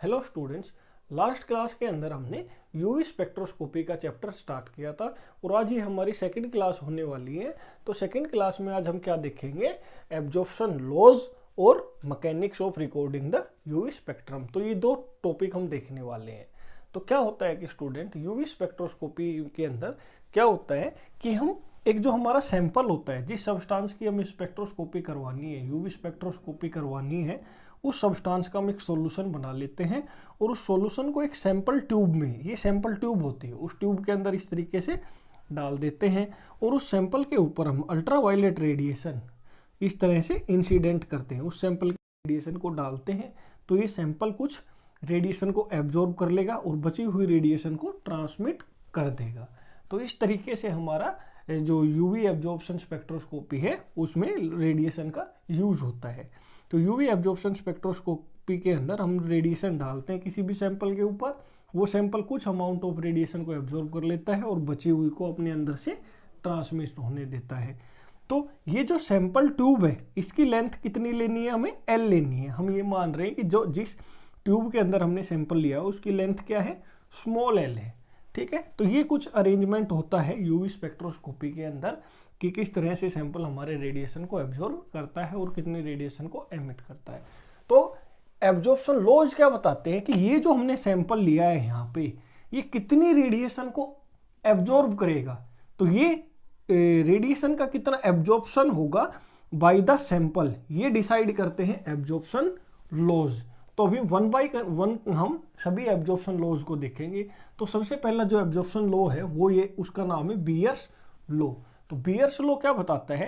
Hello students, last class के अंदर हमने यूवी स्पेक्ट्रोस्कोपी का चैप्टर स्टार्ट किया था और आज ये हमारी सेकंड क्लास होने वाली है। तो सेकंड क्लास में आज हम क्या देखेंगे, एब्जॉर्प्शन लॉज और mechanics of recording the UV spectrum. तो ये दो टॉपिक हम देखने वाले हैं। तो क्या होता है कि स्टूडेंट, यूवी स्पेक्ट्रोस्कोपी के अंदर क्या होता है कि हम एक जो हमारा सैंपल होता है, जिस सब्सटेंस की हमें स्पेक्ट्रोस्कोपी करवानी है, यूवी स्पेक्ट्रोस्कोपी करवानी है, उस सब्सटेंस का हम एक सॉल्यूशन बना लेते हैं और उस सॉल्यूशन को एक सैंपल ट्यूब में, ये सैंपल ट्यूब होती है, उस ट्यूब के अंदर इस तरीके से डाल देते हैं और उस सैंपल के ऊपर हम अल्ट्रावायलेट रेडिएशन इस तरह से इंसिडेंट करते हैं। उस सैंपल के रेडिएशन को डालते हैं तो ये सैंपल कुछ रेडिएशन को एब्जॉर्ब कर लेगा और बची हुई रेडिएशन को ट्रांसमिट कर देगा। तो इस तरीके से हमारा जो यूवी एब्जॉर्प्शन स्पेक्ट्रोस्कोपी है उसमें रेडिएशन का यूज होता है। तो यूवी एब्जॉर्प्शन स्पेक्ट्रोस्कोपी के अंदर हम रेडिएशन डालते हैं किसी भी सैंपल के ऊपर, वो सैंपल कुछ अमाउंट ऑफ रेडिएशन को एब्जॉर्ब कर लेता है और बची हुई को अपने अंदर से ट्रांसमिट होने देता है। तो ये जो सैंपल ट्यूब है इसकी लेंथ कितनी लेनी है, हमें एल लेनी है। हम ये मान रहे हैं कि जो जिस ट्यूब के अंदर हमने सैंपल लिया उसकी लेंथ क्या है, स्मॉल एल है। ठीक है, तो ये कुछ अरेंजमेंट होता है यूवी स्पेक्ट्रोस्कोपी के अंदर कि किस तरह से सैंपल हमारे रेडिएशन को एब्जॉर्ब करता है और कितने रेडिएशन को एमिट करता है। तो एब्जॉर्प्शन लॉज क्या बताते हैं कि ये जो हमने सैंपल लिया है यहाँ पे, ये कितनी रेडिएशन को एब्जॉर्ब करेगा। तो ये रेडिएशन का कितना एब्जॉर्प्शन होगा बाय द सैंपल, ये डिसाइड करते हैं एब्जॉर्प्शन लॉज। तो अभी वन बाय वन हम सभी एब्जॉर्प्शन लॉज को देखेंगे। तो सबसे पहला जो एब्जॉर्प्शन लॉ है वो ये, उसका नाम है बीयर्स लॉ। तो बीयर्स लॉ क्या बताता है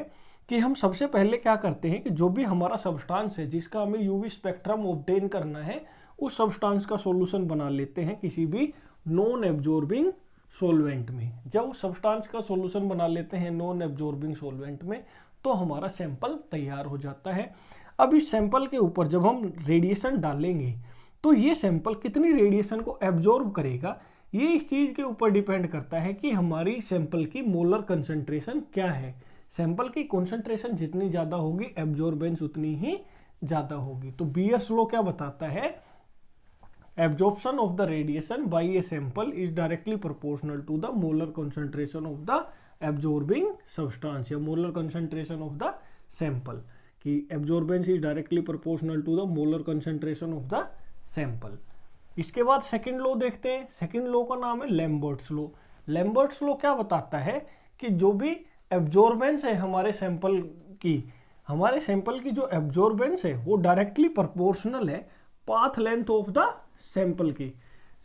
कि हम सबसे पहले क्या करते हैं कि जो भी हमारा सब्सटेंस है जिसका हमें यूवी स्पेक्ट्रम ऑब्टेन करना है, उस सब्सटेंस का सॉल्यूशन बना लेते हैं किसी भी नॉन एब्जॉर्बिंग सॉल्वेंट में। जब उस सब्सटेंस का सॉल्यूशन बना लेते हैं नॉन एब्जॉर्बिंग सॉल्वेंट में तो हमारा सैंपल तैयार हो जाता है। अब इस सैंपल के ऊपर जब हम रेडिएशन डालेंगे तो ये सैंपल कितनी रेडिएशन को एब्जॉर्ब करेगा, ये इस चीज़ के ऊपर डिपेंड करता है कि हमारी सैंपल की मोलर कंसंट्रेशन क्या है। सैंपल की कंसंट्रेशन जितनी ज़्यादा होगी एब्जॉर्बेंस उतनी ही ज़्यादा होगी। तो बीयर्स लॉ क्या बताता है, absorption of the radiation by a sample is directly proportional to the molar concentration of the absorbing substance या molar concentration of the sample, कि absorbance is directly proportional to the molar concentration of the sample. इसके बाद second law देखते हैं। Second law का नाम है Lambert's law. Lambert's law क्या बताता है कि जो भी एब्जॉर्बेंस है हमारे सैंपल की जो एब्जॉर्बेंस है वो डायरेक्टली प्रोपोर्शनल है path length of the sample की।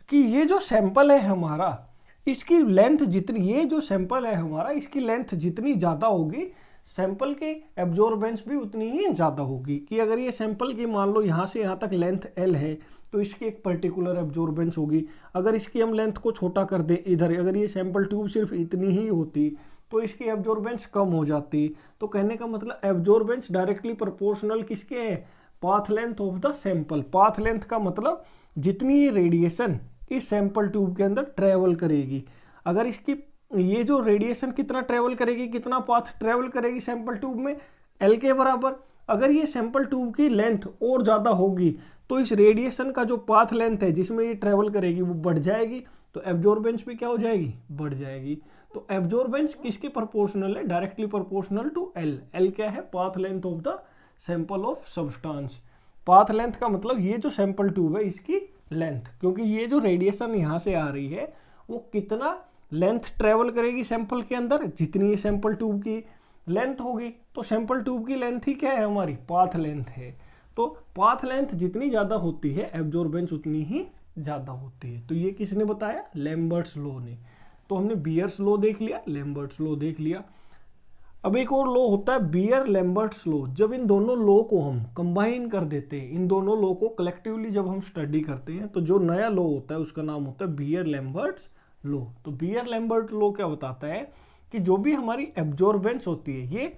कि ये जो सैंपल है हमारा, इसकी लेंथ जितनी, ये जो सैंपल है हमारा, इसकी लेंथ जितनी ज़्यादा होगी सैंपल की एब्जॉर्बेंस भी उतनी ही ज़्यादा होगी। कि अगर ये सैंपल की मान लो यहाँ से यहाँ तक लेंथ एल है तो इसकी एक पर्टिकुलर एब्जॉर्बेंस होगी। अगर इसकी हम लेंथ को छोटा कर दें इधर, अगर ये सैंपल ट्यूब सिर्फ इतनी ही होती तो इसकी एब्जॉर्बेंस कम हो जाती। तो कहने का मतलब एब्जॉर्बेंस डायरेक्टली प्रोपोर्शनल किसके है, path length of the sample. Path length का मतलब जितनी ये रेडिएशन इस सैंपल ट्यूब के अंदर ट्रेवल करेगी, अगर इसकी ये जो रेडिएशन कितना ट्रेवल करेगी, कितना पाथ ट्रेवल करेगी सैंपल ट्यूब में, एल के बराबर। अगर ये सैंपल ट्यूब की लेंथ और ज़्यादा होगी तो इस रेडिएशन का जो पाथ लेंथ है जिसमें ये ट्रेवल करेगी वो बढ़ जाएगी, तो एब्जॉर्बेंस भी क्या हो जाएगी, बढ़ जाएगी। तो एब्जॉर्बेंस किसके प्रोपोर्शनल है, directly proportional to L. L क्या है, path length of the sample of substance. Path length का मतलब ये जो सैंपल ट्यूब है इसकी लेंथ, क्योंकि ये जो रेडिएशन यहाँ से आ रही है वो कितना लेंथ ट्रेवल करेगी सैंपल के अंदर, जितनी ये सैंपल ट्यूब की लेंथ होगी। तो सैंपल ट्यूब की लेंथ ही क्या है, हमारी पाथ लेंथ है। तो पाथ लेंथ जितनी ज़्यादा होती है एब्जॉर्बेंस उतनी ही ज़्यादा होती है। तो ये किसने बताया, लैम्बर्ट्स लॉ ने। तो हमने बीयर्स लॉ देख लिया, लैम्बर्ट्स लॉ देख लिया। अब एक और लॉ होता है बीयर लैम्बर्ट्स लॉ। जब इन दोनों लॉ को हम कंबाइन कर देते हैं, इन दोनों लॉ को कलेक्टिवली जब हम स्टडी करते हैं तो जो नया लॉ होता है उसका नाम होता है बीयर लैम्बर्ट्स लॉ। तो बीयर लैम्बर्ट लॉ क्या बताता है कि जो भी हमारी एब्जॉर्बेंस होती है ये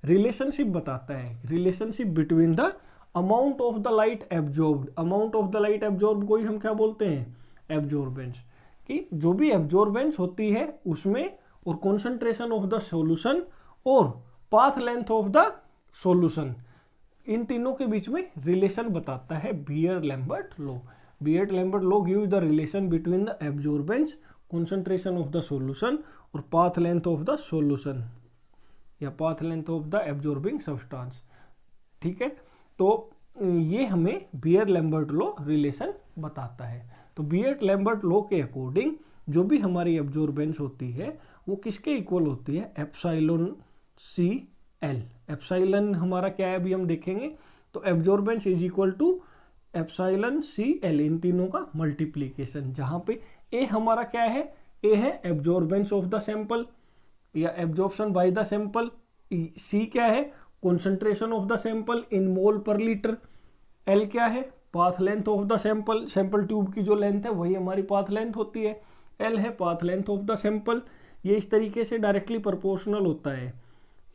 रिलेशनशिप बताता है, relationship between the amount of the light absorbed. Amount of the light absorb को ही हम क्या बोलते हैं, एब्जॉर्बेंस। कि जो भी एब्जॉर्बेंस होती है उसमें और कॉन्सेंट्रेशन ऑफ द सॉल्यूशन और path length of the solution, इन तीनों के बीच में रिलेशन बताता है Beer Lambert law. Beer Lambert law give the relation between the absorbance concentration of the solution और path length of the solution या path length of the absorbing substance. ठीक है, तो ये हमें बियर्ड लैम्बर्ट लॉ रिलेशन बताता है। तो बियर्ड लैम्बर्ट लॉ के अकॉर्डिंग जो भी हमारी एब्जॉर्बेंस होती है वो किसके इक्वल होती है, एप्सिलॉन सी एल। एप्सिलॉन हमारा क्या है अभी हम देखेंगे, तो absorbance is equal to epsilon C L, इन तीनों का मल्टीप्लीकेशन, जहां पे ए हमारा क्या है, ए है एब्जॉर्बेंस ऑफ द सैंपल या absorption by the sample, C क्या है concentration of the sample in mole per litre, L क्या है path length of the sample, sample tube की जो लेंथ है वही हमारी पाथ लेंथ होती है, एल है path length of the sample. ये इस तरीके से डायरेक्टली प्रोपोर्शनल होता है,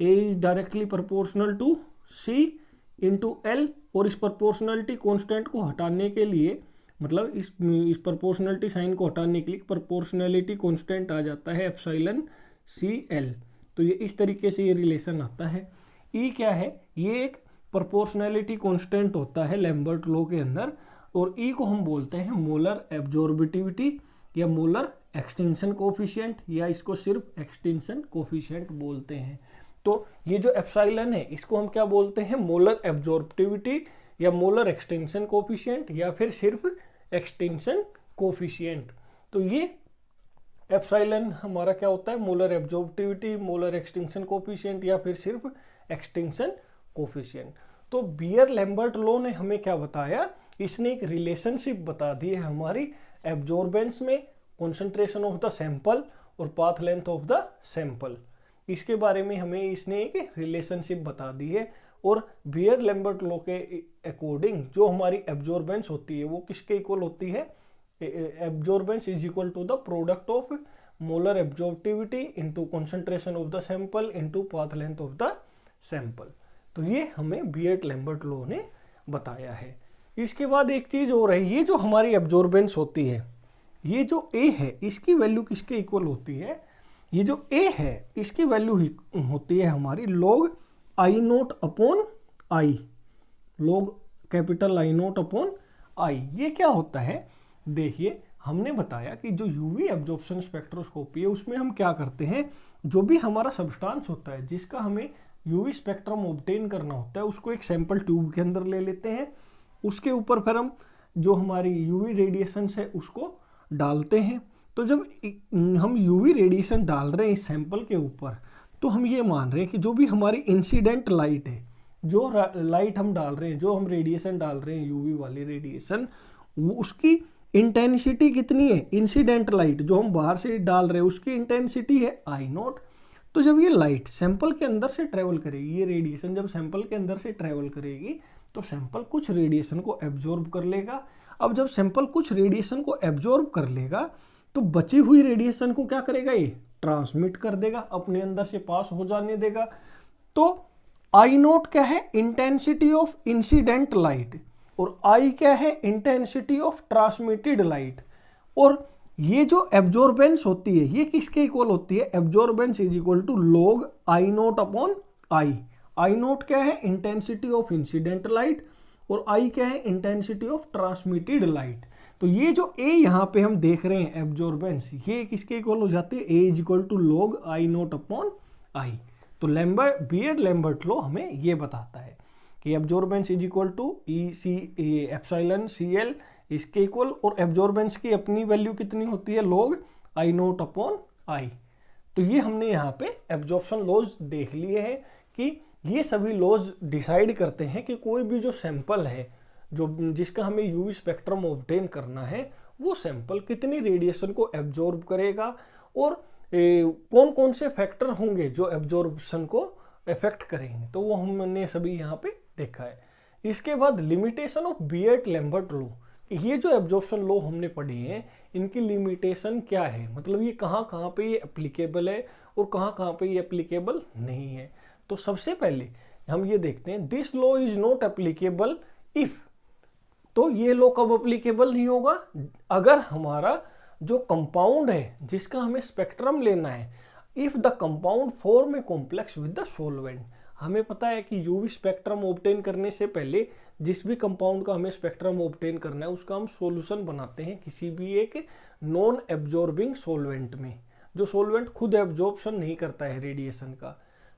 A is directly proportional to C into L, और इस प्रोपोर्शनलिटी कांस्टेंट को हटाने के लिए, मतलब इस प्रोपोर्शनलिटी साइन को हटाने के लिए प्रोपोर्शनलिटी कांस्टेंट आ जाता है एप्सिलॉन सी एल। तो ये इस तरीके से ये रिलेशन आता है। ई क्या है, ये एक प्रोपोर्शनलिटी कांस्टेंट होता है लैम्बर्ट लॉ के अंदर, और ई को हम बोलते हैं मोलर एब्जॉर्बिटिविटी या मोलर एक्सटिंक्शन कोफिशिएंट, या इसको सिर्फ एक्सटिंक्शन कोफिशिएंट बोलते हैं। तो ये जो एप्सिलॉन है इसको हम क्या बोलते हैं, मोलर एब्जॉर्बिटिविटी या मोलर एक्सटिंक्शन कोफिशिएंट या फिर सिर्फ एक्सटिंक्शन कोफिशिएंट। तो ये एप्सिलॉन हमारा क्या होता है, मोलर एब्जॉर्बिटिविटी, मोलर एक्सटिंक्शन कोफिशिएंट या फिर सिर्फ एक्सटिंक्शन कोफिशिएंट। तो बियर लैम्बर्ट लॉ ने हमें क्या बताया, इसने एक रिलेशनशिप बता दी है हमारी एब्जॉर्बेंस में, कंसंट्रेशन ऑफ द सैंपल और path length of the sample, इसके बारे में हमें इसने एक रिलेशनशिप बता दी है। और बियर लैम्बर्ट लॉ के अकॉर्डिंग जो हमारी एब्जॉर्बेंस होती है वो किसके इक्वल होती है, absorbance is equal to the product of molar absorptivity into concentration of the sample into path length of the sample. तो ये हमें बियर लैम्बर्ट लॉ ने बताया है। इसके बाद एक चीज और है, ये जो हमारी एब्जॉर्बेंस होती है, ये जो ए है इसकी वैल्यू किसके इक्वल होती है, ये जो ए है इसकी वैल्यू होती है हमारी log I naught upon I, log capital I naught upon आई। ये क्या होता है, देखिए हमने बताया कि जो यूवी एब्जॉर्प्शन स्पेक्ट्रोस्कोपी है उसमें हम क्या करते हैं, जो भी हमारा सब्सटेंस होता है जिसका हमें यूवी स्पेक्ट्रम ऑब्टेन करना होता है उसको एक सैंपल ट्यूब के अंदर ले लेते हैं, उसके ऊपर फिर हम जो हमारी यूवी रेडिएशन है उसको डालते हैं। तो जब हम यूवी रेडिएशन डाल रहे हैं इस सैंपल के ऊपर, तो हम ये मान रहे हैं कि जो भी हमारी इंसिडेंट लाइट है, जो लाइट हम डाल रहे हैं, जो हम रेडिएशन डाल रहे हैं यूवी वाली रेडिएशन, वो उसकी इंटेंसिटी कितनी है, इंसिडेंट लाइट जो हम बाहर से डाल रहे हैं उसकी इंटेंसिटी है आई नॉट। तो जब ये लाइट सैंपल के अंदर से ट्रेवल करेगी, ये रेडिएशन जब सैंपल के अंदर से ट्रेवल करेगी तो सैंपल कुछ रेडिएशन को एब्जॉर्ब कर लेगा। अब जब सैंपल कुछ रेडिएशन को एब्जॉर्ब कर लेगा तो बची हुई रेडिएशन को क्या करेगा, ये ट्रांसमिट कर देगा, अपने अंदर से पास हो जाने देगा। तो आई नोट क्या है, इंटेंसिटी ऑफ इंसिडेंट लाइट, और आई क्या है, इंटेंसिटी ऑफ ट्रांसमिटेड लाइट। और ये जो एब्जॉर्बेंस होती है ये किसके इक्वल होती है, absorbance is equal to log I naught upon I. I naught क्या है, इंटेंसिटी ऑफ इंसिडेंट लाइट, और आई क्या है, इंटेंसिटी ऑफ ट्रांसमिटेड लाइट। तो ये जो ए यहाँ पे हम देख रहे हैं एब्जॉर्बेंस, ये किसके इक्वल हो जाती है, A is equal to log I naught upon I. तो बियर लैम्बर्ट लॉ हमें ये बताता है कि absorbance is equal to E C epsilon C L इसके इक्वल, और एब्जॉर्बेंस की अपनी वैल्यू कितनी होती है, log I naught upon I. तो ये हमने यहाँ पे एब्जॉर्प्शन लॉज देख लिए हैं कि ये सभी लॉज डिसाइड करते हैं कि कोई भी जो सैंपल है जो जिसका हमें यूवी स्पेक्ट्रम ऑब्टेन करना है वो सैंपल कितनी रेडिएशन को एब्जॉर्ब करेगा, और कौन कौन से फैक्टर होंगे जो एब्जॉर्प्शन को इफेक्ट करेंगे। तो वो हमने सभी यहाँ पे देखा है। इसके बाद limitation of Beer Lambert law, ये जो एब्जॉर्प्शन लॉ हमने पढ़ी है इनकी लिमिटेशन क्या है, मतलब ये कहाँ कहाँ पे ये एप्लीकेबल है और कहाँ कहाँ पे ये एप्लीकेबल नहीं है। तो सबसे पहले हम ये देखते हैं, this law is not applicable if. तो ये लॉ कब एप्लीकेबल नहीं होगा, अगर हमारा जो कंपाउंड है जिसका हमें स्पेक्ट्रम लेना है, if the compound form a complex with the solvent, हमें पता है कि यूवी स्पेक्ट्रम ऑब्टेन करने से पहले जिस भी कंपाउंड का हमें स्पेक्ट्रम ऑब्टेन करना है उसका हम सॉल्यूशन बनाते हैं किसी भी एक नॉन एब्जॉर्बिंग सॉल्वेंट में, जो सॉल्वेंट खुद एब्जॉर्प्शन नहीं करता है रेडिएशन का।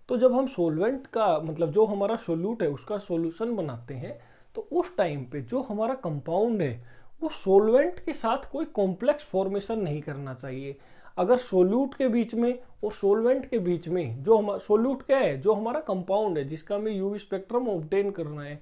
तो जब हम सॉल्वेंट का मतलब जो हमारा सोल्यूट है उसका सॉल्यूशन बनाते हैं तो उस टाइम पे जो हमारा कंपाउंड है वो सॉल्वेंट के साथ कोई कॉम्प्लेक्स फॉर्मेशन नहीं करना चाहिए। अगर सोल्यूट के बीच में और सॉल्वेंट के बीच में जो हमारा सोल्यूट क्या है, जो हमारा कंपाउंड है जिसका हमें यूवी स्पेक्ट्रम ऑब्टेन करना है,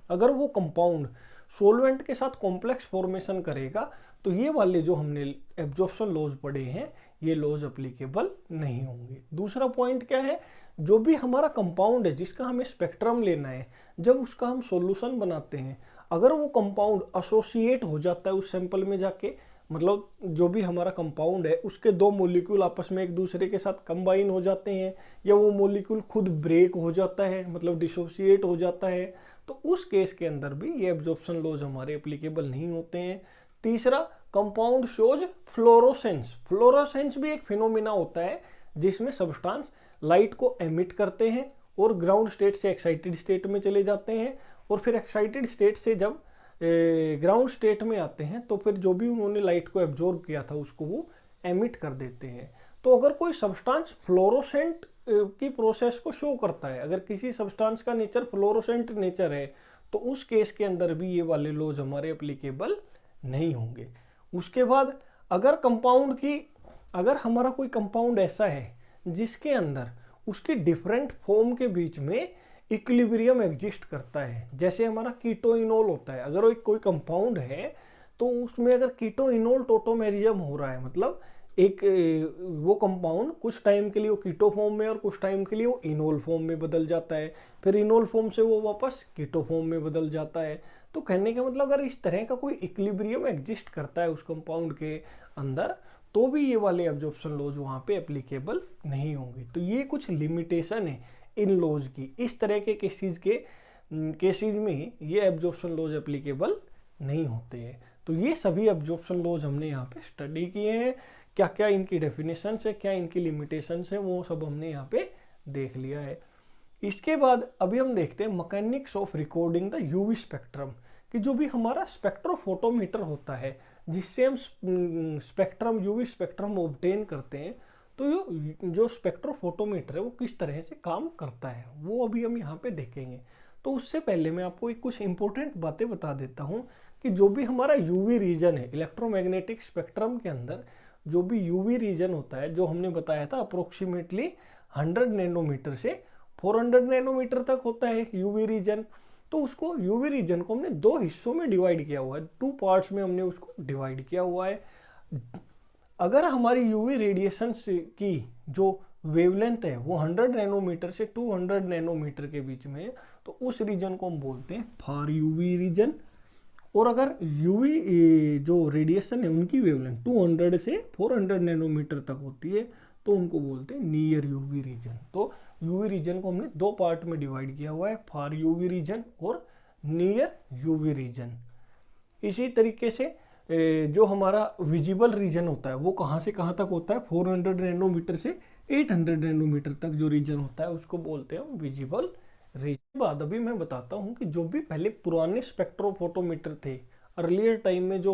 अगर वो कंपाउंड सॉल्वेंट के साथ कॉम्प्लेक्स फॉर्मेशन करेगा तो ये वाले जो हमने एब्जॉर्प्शन लॉज पढ़े हैं ये लॉज एप्लीकेबल नहीं होंगे। दूसरा पॉइंट क्या है, जो भी हमारा कंपाउंड है जिसका हमें स्पेक्ट्रम लेना है, जब उसका हम सॉल्यूशन बनाते हैं अगर वो कंपाउंड एसोसिएट हो जाता है उस सैंपल में जाके, मतलब जो भी हमारा कंपाउंड है उसके दो मॉलिक्यूल आपस में एक दूसरे के साथ कंबाइन हो जाते हैं या वो मॉलिक्यूल खुद ब्रेक हो जाता है मतलब डिसोसिएट हो जाता है, तो उस केस के अंदर भी ये एब्जॉर्प्शन लॉज हमारे एप्लीकेबल नहीं होते हैं। तीसरा, कंपाउंड शोज फ्लोरोसेंस। फ्लोरोसेंस भी एक फिनोमिना होता है जिसमें सब्सटेंस लाइट को एमिट करते हैं और ग्राउंड स्टेट से एक्साइटेड स्टेट में चले जाते हैं और फिर एक्साइटेड स्टेट से जब ग्राउंड स्टेट में आते हैं तो फिर जो भी उन्होंने लाइट को एब्जॉर्ब किया था उसको वो एमिट कर देते हैं। तो अगर कोई सब्सटेंस फ्लोरोसेंट की प्रोसेस को शो करता है, अगर किसी सब्सटेंस का नेचर फ्लोरोसेंट नेचर है तो उस केस के अंदर भी ये वाले लॉज हमारे एप्लीकेबल नहीं होंगे। उसके बाद अगर हमारा कोई कंपाउंड ऐसा है जिसके अंदर उसके डिफरेंट फॉर्म के बीच में इक्विलिब्रियम एग्जिस्ट करता है, जैसे हमारा कीटोइनोल होता है, अगर कोई कंपाउंड है तो उसमें अगर कीटोइनोल टोटोमेरिज्म हो रहा है मतलब एक वो कंपाउंड कुछ टाइम के लिए वो कीटो फॉर्म में और कुछ टाइम के लिए वो इनोल फॉर्म में बदल जाता है, फिर इनोल फॉर्म से वो वापस कीटो फॉर्म में बदल जाता है। तो कहने का मतलब अगर इस तरह का कोई इक्विलिब्रियम एग्जिस्ट करता है उस कंपाउंड के अंदर तो भी ये वाले एब्जॉर्प्शन लॉज वहाँ पे एप्लीकेबल नहीं होंगे। तो ये कुछ लिमिटेशन है इन लॉज की, इस तरह के केसेस में ये एब्जॉर्प्शन लॉज एप्लीकेबल नहीं होते हैं। तो ये सभी एब्जॉर्प्शन लॉज हमने यहाँ पे स्टडी किए हैं, क्या क्या इनकी डेफिनेशंस है, क्या इनकी लिमिटेशंस है, वो सब हमने यहाँ पे देख लिया है। इसके बाद अभी हम देखते हैं mechanics of recording the UV spectrum, कि जो भी हमारा स्पेक्ट्रोफोटोमीटर होता है जिससे हम स्पेक्ट्रम यूवी स्पेक्ट्रम ऑब्टेन करते हैं, तो जो स्पेक्ट्रोफोटोमीटर है वो किस तरह से काम करता है वो अभी हम यहाँ पे देखेंगे। तो उससे पहले मैं आपको कुछ इंपॉर्टेंट बातें बता देता हूँ कि जो भी हमारा यूवी रीजन है इलेक्ट्रोमैग्नेटिक स्पेक्ट्रम के अंदर, जो भी यूवी रीजन होता है जो हमने बताया था अप्रोक्सीमेटली 100 नैनोमीटर से 400 नैनोमीटर तक होता है यूवी रीजन। तो उसको यूवी रीजन को हमने दो हिस्सों में डिवाइड किया हुआ है, 2 पार्ट्स में हमने उसको डिवाइड किया हुआ है। अगर हमारी यूवी रेडिएशन की जो वेवलेंथ है वो 100 नैनोमीटर से 200 नैनोमीटर के बीच में है तो उस रीजन को हम बोलते हैं फार यूवी रीजन। और अगर यूवी जो रेडिएशन है उनकी वेवलेंथ 200 से 400 नैनोमीटर तक होती है तो उनको बोलते हैं नियर यूवी रीजन। तो यूवी रीजन को हमने 2 पार्ट में डिवाइड किया हुआ है, फार यूवी रीजन और नियर यूवी रीजन। इसी तरीके से जो हमारा विजिबल रीजन होता है वो कहाँ से कहाँ तक होता है, 400 नैनोमीटर से 800 नैनोमीटर तक जो रीजन होता है उसको बोलते हैं विजिबल रीजन। बाद अभी मैं बताता हूँ कि जो भी पहले पुराने स्पेक्ट्रोफोटोमीटर थे, अर्लियर टाइम में जो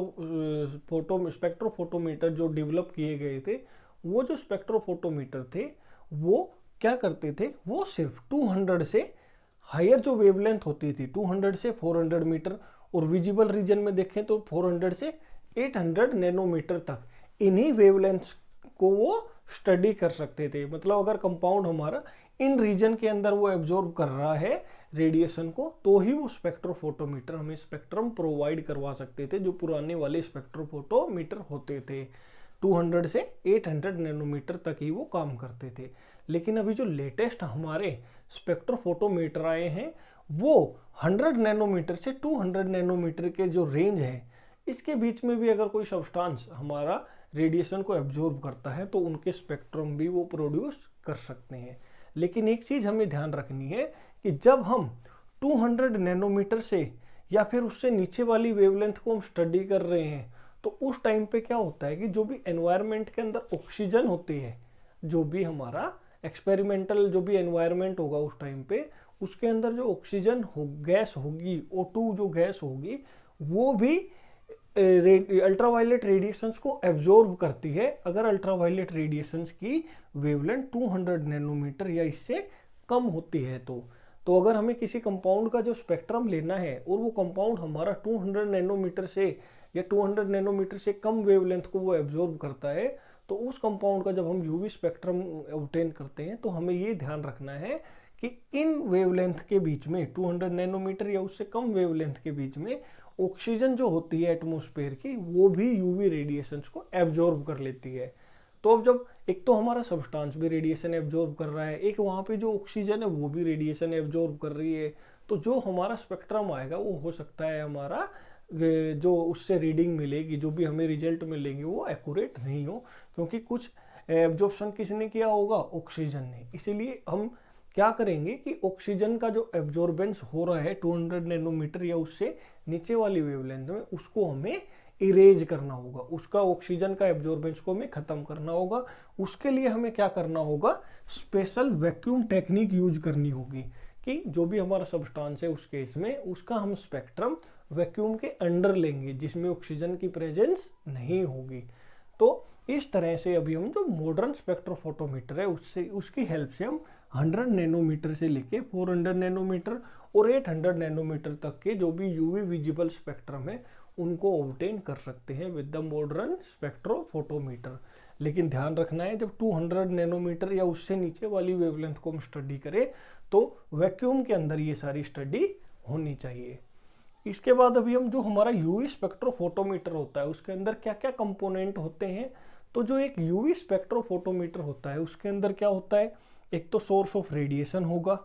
स्पेक्ट्रोफोटोमीटर जो डेवलप किए गए थे, वो जो स्पेक्ट्रोफोटोमीटर थे वो क्या करते थे, वो सिर्फ 200 से हायर जो वेवलेंथ होती थी 200 से 400 मीटर, और विजिबल रीजन में देखें तो 400 से 800 नैनोमीटर तक इन्हीं वेवलेंथ्स को वो स्टडी कर सकते थे। मतलब अगर कंपाउंड हमारा इन रीजन के अंदर वो एब्जॉर्ब कर रहा है रेडिएशन को तो ही वो स्पेक्ट्रोफोटोमीटर हमें स्पेक्ट्रम प्रोवाइड करवा सकते थे, जो पुराने वाले स्पेक्ट्रोफोटोमीटर होते थे 200 से 800 नैनोमीटर तक ही वो काम करते थे। लेकिन अभी जो लेटेस्ट हमारे स्पेक्ट्रोफोटोमीटर आए हैं वो 100 नैनोमीटर से 200 नैनोमीटर के जो रेंज है इसके बीच में भी अगर कोई सब्सटेंस हमारा रेडिएशन को एब्जॉर्ब करता है तो उनके स्पेक्ट्रम भी वो प्रोड्यूस कर सकते हैं। लेकिन एक चीज़ हमें ध्यान रखनी है कि जब हम 200 नैनोमीटर से या फिर उससे नीचे वाली वेवलेंथ को हम स्टडी कर रहे हैं तो उस टाइम पे क्या होता है कि जो भी एनवायरनमेंट के अंदर ऑक्सीजन होती है, जो भी हमारा एक्सपेरिमेंटल जो भी एनवायरनमेंट होगा उस टाइम पे, उसके अंदर जो ऑक्सीजन गैस होगी, O2 जो गैस होगी, वो भी अल्ट्रावायलेट रेडिएशंस को एब्जॉर्ब करती है, अगर अल्ट्रावायलेट रेडिएशंस की वेवलेंथ 200 नैनोमीटर या इससे कम होती है तो अगर हमें किसी कंपाउंड का जो स्पेक्ट्रम लेना है और वो कंपाउंड हमारा 200 नैनोमीटर से या 200 नैनोमीटर से कम वेवलेंथ को वो एब्जॉर्ब करता है, तो उस कंपाउंड का जब हम यूवी स्पेक्ट्रम ऑब्टेन करते हैं तो हमें ये ध्यान रखना है कि इन वेवलेंथ के बीच में 200 नैनोमीटर या उससे कम वेवलेंथ के बीच में ऑक्सीजन जो होती है एटमॉस्फेयर की, वो भी यूवी रेडिएशंस को एब्जॉर्ब कर लेती है। तो अब जब एक तो हमारा सब्सटेंस भी रेडिएशन एब्जॉर्ब कर रहा है, एक वहाँ पे जो ऑक्सीजन है वो भी रेडिएशन एब्जॉर्ब कर रही है, तो जो हमारा स्पेक्ट्रम आएगा वो हो सकता है हमारा जो उससे रीडिंग मिलेगी, जो भी हमें रिजल्ट मिलेंगे वो एक्यूरेट नहीं हो, क्योंकि कुछ एब्जॉर्प्शन किसने किया होगा, ऑक्सीजन ने। इसीलिए हम क्या करेंगे कि ऑक्सीजन का जो एब्जॉर्बेंस हो रहा है 200 नैनोमीटर या उससे नीचे वाली वेवलेंथ में, उसको हमें इरेज करना होगा, उसका ऑक्सीजन का एब्जॉर्बेंस को हमें खत्म करना होगा। उसके लिए हमें क्या करना होगा, स्पेशल वैक्यूम टेक्निक यूज करनी होगी कि जो भी हमारा सब्सटेंस है उस केस में उसका हम स्पेक्ट्रम वैक्यूम के अंडर लेंगे जिसमें ऑक्सीजन की प्रेजेंस नहीं होगी। तो इस तरह से अभी हम जो मॉडर्न स्पेक्ट्रोफोटोमीटर है उससे उसकी हेल्प से हम 100 नैनोमीटर से लेके 400 नैनोमीटर और 800 नैनोमीटर तक के जो भी यूवी विजिबल स्पेक्ट्रम है उनको ऑब्टेन कर सकते हैं विद द मॉडर्न स्पेक्ट्रोफोटोमीटर। लेकिन ध्यान रखना है, जब 200 नैनोमीटर या उससे नीचे वाली वेवलेंथ को हम स्टडी करें तो वैक्यूम के अंदर ये सारी स्टडी होनी चाहिए। इसके बाद अभी हम जो हमारा यूवी स्पेक्ट्रोफोटोमीटर होता है उसके अंदर क्या क्या कंपोनेंट होते हैं। तो जो एक यूवी स्पेक्ट्रोफोटोमीटर होता है उसके अंदर क्या होता है, एक तो सोर्स ऑफ रेडिएशन होगा,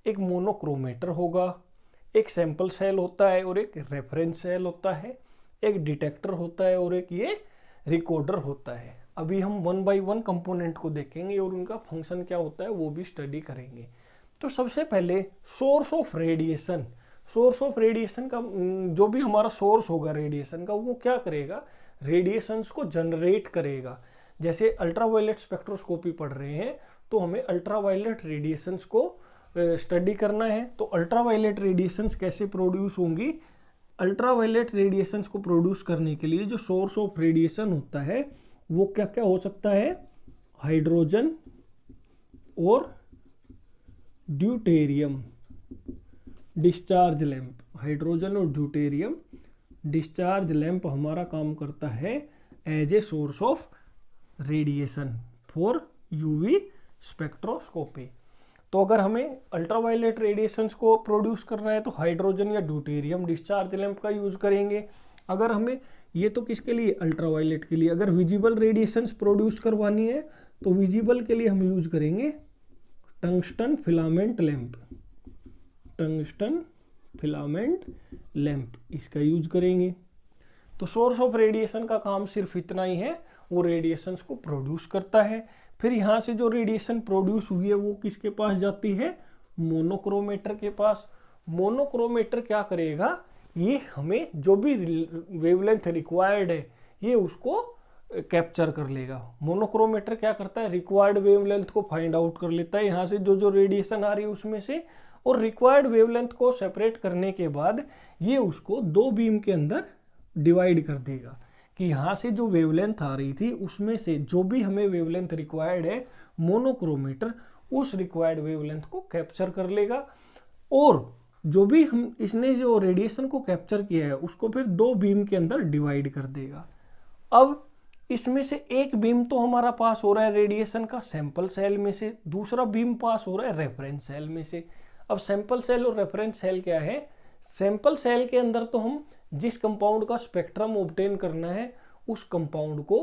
एक मोनोक्रोमेटर होगा, एक सैंपल सेल होता है और एक रेफरेंस सेल होता है, एक डिटेक्टर होता है और एक ये रिकॉर्डर होता है। अभी हम 1 बाय 1 कंपोनेंट को देखेंगे और उनका फंक्शन क्या होता है वो भी स्टडी करेंगे। तो सबसे पहले source of radiation. Source of radiation का जो भी हमारा सोर्स होगा रेडिएशन का, वो क्या करेगा, रेडिएशंस को जनरेट करेगा। जैसे अल्ट्रावायलेट स्पेक्ट्रोस्कोपी पढ़ रहे हैं तो हमें अल्ट्रावायलेट रेडिएशंस को स्टडी करना है। तो अल्ट्रावायलेट रेडिएशंस कैसे प्रोड्यूस होंगी, अल्ट्रावायलेट रेडिएशंस को प्रोड्यूस करने के लिए जो सोर्स ऑफ रेडिएशन होता है वो क्या क्या हो सकता है, हाइड्रोजन और ड्यूटेरियम डिस्चार्ज लैंप। हाइड्रोजन और ड्यूटेरियम डिस्चार्ज लैंप हमारा काम करता है as a source of radiation for UV spectroscopy. तो अगर हमें अल्ट्रावायलेट रेडिएशंस को प्रोड्यूस करना है तो हाइड्रोजन या ड्यूटेरियम डिस्चार्ज लैंप का यूज करेंगे। अगर हमें ये तो किसके लिए, अल्ट्रावायलेट के लिए। अगर विजिबल रेडिएशंस प्रोड्यूस करवानी है तो विजिबल के लिए हम यूज करेंगे tungsten filament lamp. Tungsten filament lamp इसका यूज करेंगे। तो सोर्स ऑफ रेडिएशन का काम सिर्फ इतना ही है, वो रेडिएशंस को प्रोड्यूस करता है। फिर यहाँ से जो रेडिएशन प्रोड्यूस हुई है वो किसके पास जाती है, मोनोक्रोमेटर के पास। मोनोक्रोमेटर क्या करेगा, ये हमें जो भी वेवलेंथ रिक्वायर्ड है ये उसको कैप्चर कर लेगा। मोनोक्रोमेटर क्या करता है, रिक्वायर्ड वेवलेंथ को फाइंड आउट कर लेता है यहाँ से जो रेडिएशन आ रही है उसमें से, और रिक्वायर्ड वेवलेंथ को सेपरेट करने के बाद ये उसको 2 बीम के अंदर डिवाइड कर देगा कि यहाँ से जो वेवलेंथ आ रही थी उसमें से जो भी हमें वेवलेंथ रिक्वायर्ड है, मोनोक्रोमेटर उस रिक्वायर्ड वेवलेंथ को कैप्चर कर लेगा, और जो भी हम इसने जो रेडिएशन को कैप्चर किया है उसको फिर 2 बीम के अंदर डिवाइड कर देगा। अब इसमें से एक बीम तो हमारा पास हो रहा है रेडिएशन का सैंपल सेल में से, दूसरा बीम पास हो रहा है रेफरेंस सेल में से। अब सैंपल सेल और रेफरेंस सेल क्या है, सैंपल सेल के अंदर तो हम जिस कंपाउंड का स्पेक्ट्रम ऑब्टेन करना है उस कंपाउंड को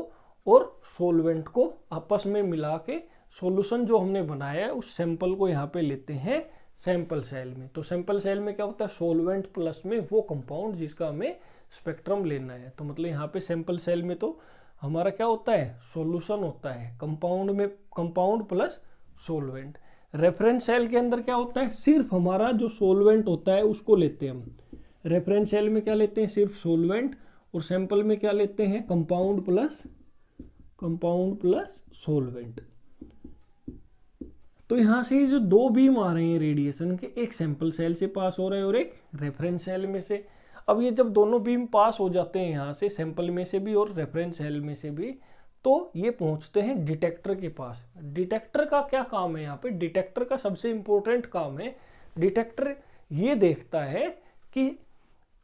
और सॉल्वेंट को आपस में मिला के सॉल्यूशन जो हमने बनाया है उस सैंपल को यहाँ पे लेते हैं सैंपल सेल में। तो सैंपल सेल में क्या होता है, सॉल्वेंट प्लस में वो कंपाउंड जिसका हमें स्पेक्ट्रम लेना है। तो मतलब यहाँ पे सैंपल सेल में तो हमारा क्या होता है, सॉल्यूशन होता है, कंपाउंड में compound plus solvent. Reference cell के अंदर क्या होता है, सिर्फ हमारा जो सॉल्वेंट होता है उसको लेते हैं हम। रेफरेंस सेल में क्या लेते हैं, सिर्फ सॉल्वेंट, और सैंपल में क्या लेते हैं, कंपाउंड प्लस सॉल्वेंट। तो यहाँ से ये जो दो बीम आ रहे हैं रेडिएशन के, एक सैंपल सेल से पास हो रहे हैं और एक रेफरेंस सेल में से। अब ये जब दोनों बीम पास हो जाते हैं यहाँ से, सैंपल में से भी और रेफरेंस सेल में से भी, तो ये पहुंचते हैं डिटेक्टर के पास। डिटेक्टर का क्या काम है यहाँ पे? डिटेक्टर का सबसे इंपॉर्टेंट काम है, डिटेक्टर ये देखता है कि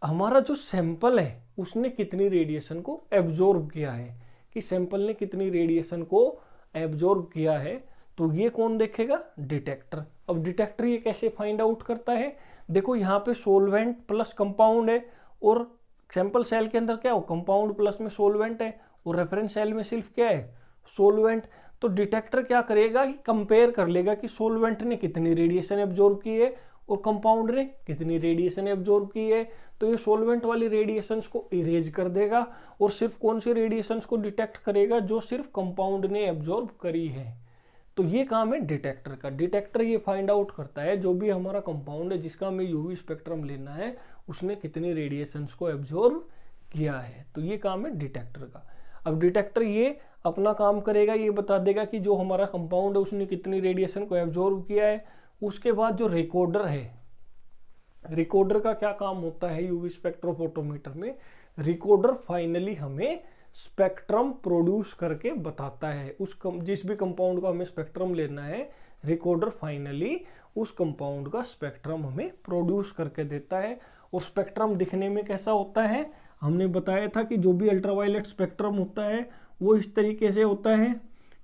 हमारा जो सैंपल है उसने कितनी रेडिएशन को एब्जॉर्ब किया है, कि सैंपल ने कितनी रेडिएशन को एब्जॉर्ब किया है। तो ये कौन देखेगा? डिटेक्टर। अब डिटेक्टर ये कैसे फाइंड आउट करता है? देखो यहाँ पे सोलवेंट प्लस कंपाउंड है, और सैंपल सेल के अंदर क्या हो? कंपाउंड प्लस में सोलवेंट है, और रेफरेंस सेल में सिर्फ क्या है? सोलवेंट। तो डिटेक्टर क्या करेगा कि कंपेयर कर लेगा कि सोलवेंट ने कितनी रेडिएशन एब्जॉर्ब की है और कंपाउंड ने कितनी रेडिएशन एब्जॉर्ब की है। तो ये सोलवेंट वाली रेडिएशंस को इरेज कर देगा, और सिर्फ कौन सी रेडिएशंस को डिटेक्ट करेगा? जो सिर्फ कंपाउंड ने एब्जॉर्ब करी है। तो ये काम है डिटेक्टर का। डिटेक्टर ये फाइंड आउट करता है जो भी हमारा कंपाउंड है जिसका हमें यूवी स्पेक्ट्रम लेना है, उसने कितनी रेडिएशंस को एब्जॉर्ब किया है। तो ये काम है डिटेक्टर का। अब डिटेक्टर ये अपना काम करेगा, ये बता देगा कि जो हमारा कंपाउंड है उसने कितनी रेडिएशन को एब्जॉर्ब किया है। उसके बाद जो रिकॉर्डर है, रिकॉर्डर का क्या काम होता है यूवी स्पेक्ट्रोफोटोमीटर में? रिकॉर्डर फाइनली हमें स्पेक्ट्रम प्रोड्यूस करके बताता है। जिस भी कंपाउंड का हमें स्पेक्ट्रम लेना है, रिकॉर्डर फाइनली उस कंपाउंड का स्पेक्ट्रम हमें प्रोड्यूस करके देता है। और स्पेक्ट्रम दिखने में कैसा होता है? हमने बताया था कि जो भी अल्ट्रावायलेट स्पेक्ट्रम होता है वो इस तरीके से होता है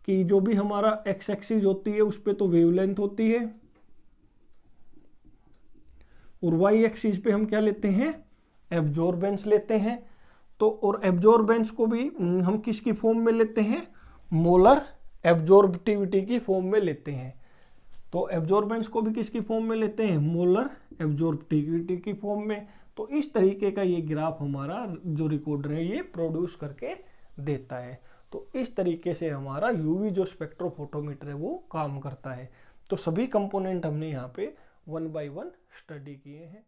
कि जो भी हमारा एक्स एक्सिस होती है उस पर तो वेवलेंथ होती है, और वाई एक्सिस पे हम क्या लेते हैं? एब्जॉर्बेंस लेते हैं। तो और एब्जॉर्बेंस को भी हम किसकी फॉर्म में लेते हैं? मोलर एब्जॉर्बिटिविटी की फॉर्म में लेते हैं। तो एब्जॉर्बेंस को भी किसकी फॉर्म में लेते हैं? मोलर एब्जॉर्बिटिविटी की फॉर्म में। तो इस तरीके का ये ग्राफ हमारा जो रिकॉर्डर है ये प्रोड्यूस करके देता है। तो इस तरीके से हमारा यूवी जो स्पेक्ट्रोफोटोमीटर है वो काम करता है। तो सभी कंपोनेंट हमने यहाँ पे 1 by 1 स्टडी किए हैं।